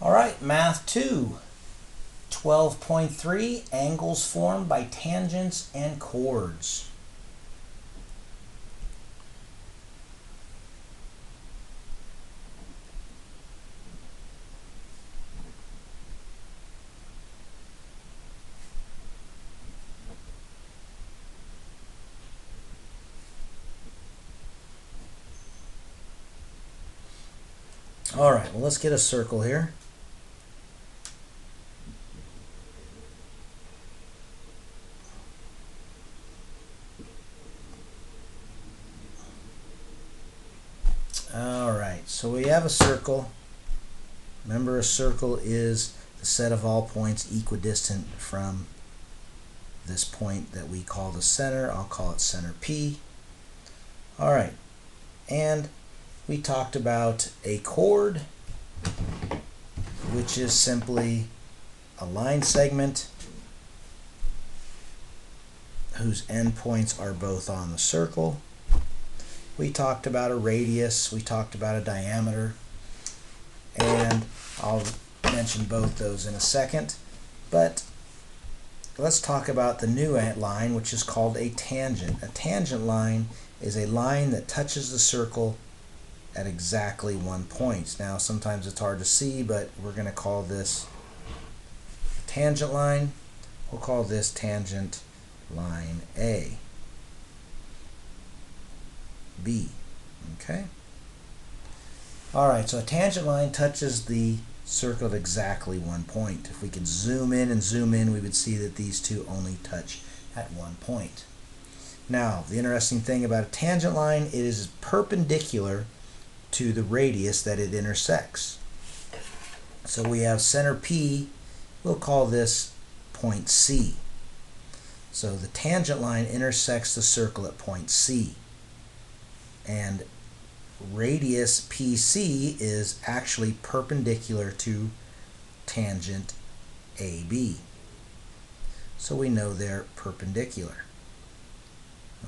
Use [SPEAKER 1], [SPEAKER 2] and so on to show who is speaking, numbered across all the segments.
[SPEAKER 1] All right, Math 2, 12.3, angles formed by tangents and chords. All right, well, let's get a circle here. All right, so we have a circle. Remember, a circle is the set of all points equidistant from this point that we call the center. I'll call it center P. All right, and we talked about a chord, which is simply a line segment whose endpoints are both on the circle. We talked about a radius, we talked about a diameter, and I'll mention both those in a second. But let's talk about the new line, which is called a tangent. A tangent line is a line that touches the circle at exactly one point. Now, sometimes it's hard to see, but we're going to call this a tangent line. We'll call this tangent line A. B. Okay? Alright, so a tangent line touches the circle at exactly one point. If we could zoom in and zoom in, we would see that these two only touch at one point. Now, the interesting thing about a tangent line, it is perpendicular to the radius that it intersects. So we have center P, we'll call this point C. So the tangent line intersects the circle at point C. And radius PC is actually perpendicular to tangent AB. So we know they're perpendicular.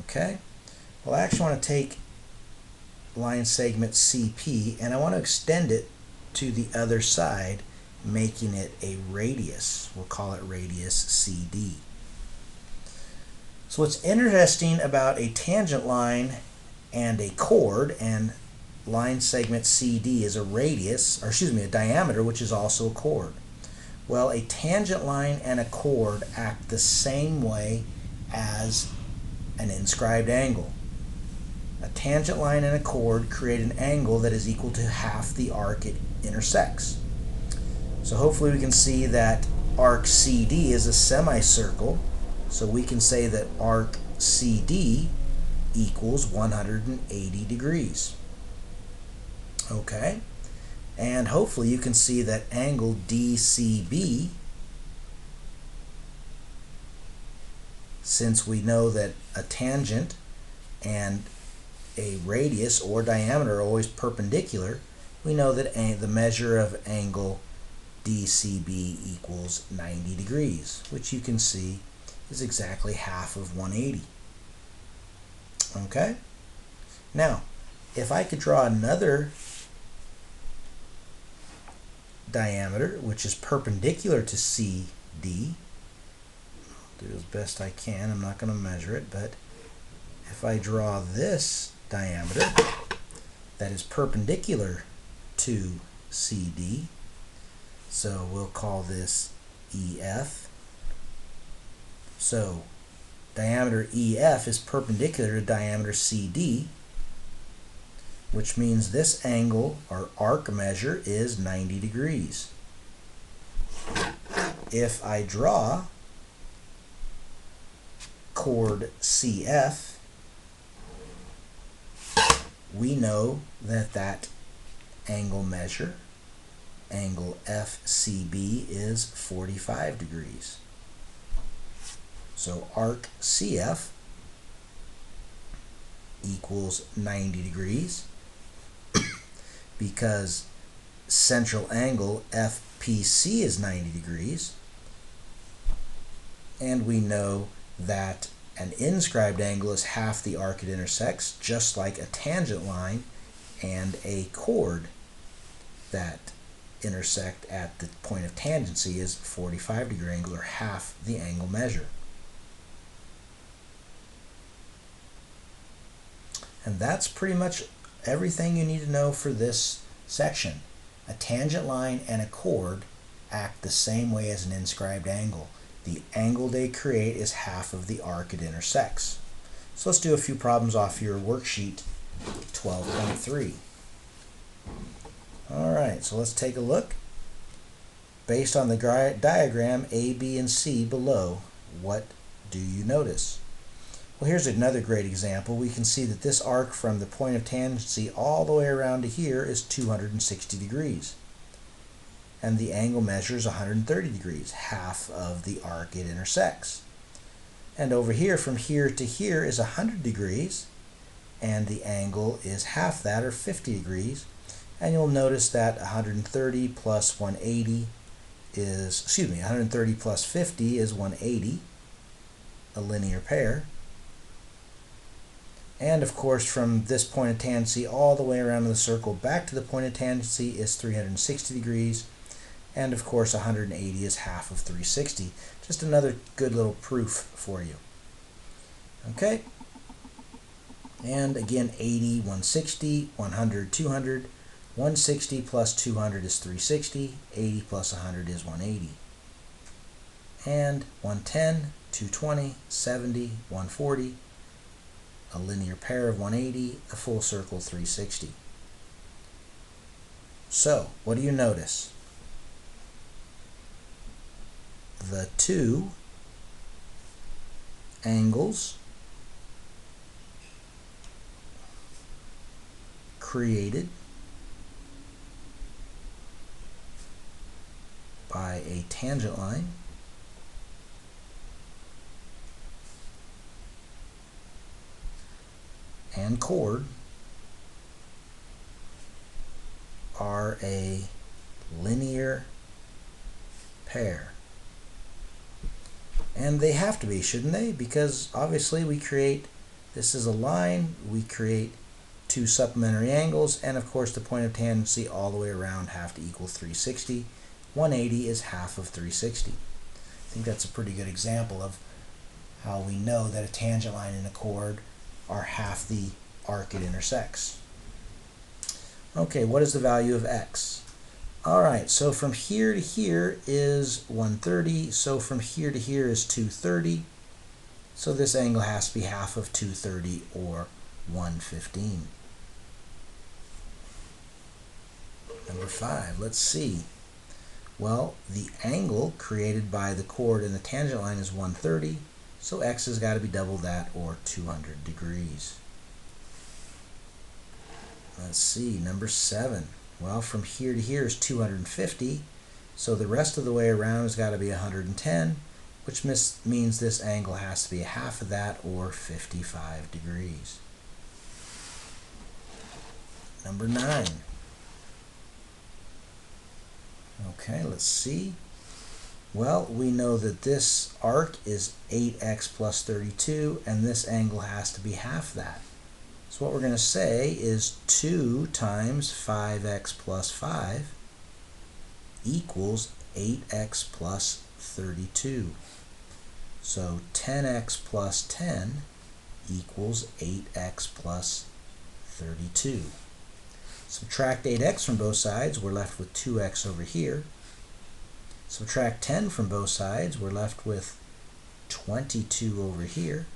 [SPEAKER 1] Okay? Well, I actually want to take line segment CP and I want to extend it to the other side, making it a radius. We'll call it radius CD. So what's interesting about a tangent line and a chord, and line segment CD is a radius, or excuse me, a diameter, which is also a chord. Well, a tangent line and a chord act the same way as an inscribed angle. A tangent line and a chord create an angle that is equal to half the arc it intersects. So hopefully we can see that arc CD is a semicircle, so we can say that arc CD equals 180 degrees. Okay? And hopefully you can see that angle DCB, since we know that a tangent and a radius or diameter are always perpendicular, we know that the measure of angle DCB equals 90 degrees, which you can see is exactly half of 180. Okay? Now, if I could draw another diameter, which is perpendicular to CD, I'll do as best I can. I'm not going to measure it, but if I draw this diameter that is perpendicular to CD, so we'll call this EF. So diameter EF is perpendicular to diameter CD, which means this angle, or arc measure, is 90 degrees. If I draw chord CF, we know that that angle measure, angle FCB, is 45 degrees. So arc CF equals 90 degrees because central angle FPC is 90 degrees, and we know that an inscribed angle is half the arc it intersects, just like a tangent line and a chord that intersect at the point of tangency is 45-degree angle, or half the angle measure. And that's pretty much everything you need to know for this section. A tangent line and a chord act the same way as an inscribed angle. The angle they create is half of the arc it intersects. So let's do a few problems off your worksheet 12.3. Alright, so let's take a look. Based on the diagram A, B, and C below, what do you notice? Well, here's another great example. We can see that this arc from the point of tangency all the way around to here is 260 degrees. And the angle measures 130 degrees, half of the arc it intersects. And over here, from here to here is 100 degrees, and the angle is half that, or 50 degrees. And you'll notice that 130 plus 180 is, 130 plus 50 is 180, a linear pair. And of course, from this point of tangency all the way around the circle back to the point of tangency is 360 degrees. And of course, 180 is half of 360. Just another good little proof for you. Okay? And again, 80, 160, 100, 200. 160 plus 200 is 360. 80 plus 100 is 180. And 110, 220, 70, 140. A linear pair of 180, a full circle 360. So, what do you notice? The two angles created by a tangent line and chord are a linear pair. And they have to be, shouldn't they? Because obviously this is a line, we create two supplementary angles, and of course the point of tangency all the way around have to equal 360. 180 is half of 360. I think that's a pretty good example of how we know that a tangent line and a chord are half the arc it intersects. Okay, what is the value of x? Alright, so from here to here is 130, so from here to here is 230. So this angle has to be half of 230, or 115. Number 5, let's see. Well, the angle created by the chord and the tangent line is 130, so x has got to be double that, or 200 degrees. Let's see, number 7. Well, from here to here is 250, so the rest of the way around has got to be 110, which means this angle has to be half of that, or 55 degrees. Number 9. Okay, let's see. Well, we know that this arc is 8x plus 32, and this angle has to be half that. So what we're going to say is 2 times 5x plus 5 equals 8x plus 32. So 10x plus 10 equals 8x plus 32. Subtract 8x from both sides, we're left with 2x over here. Subtract 10 from both sides, we're left with 22 over here.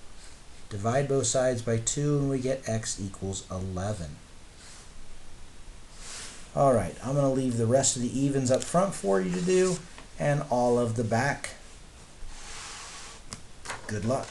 [SPEAKER 1] Divide both sides by 2 and we get x equals 11. Alright, I'm going to leave the rest of the evens up front for you to do, and all of the back. Good luck.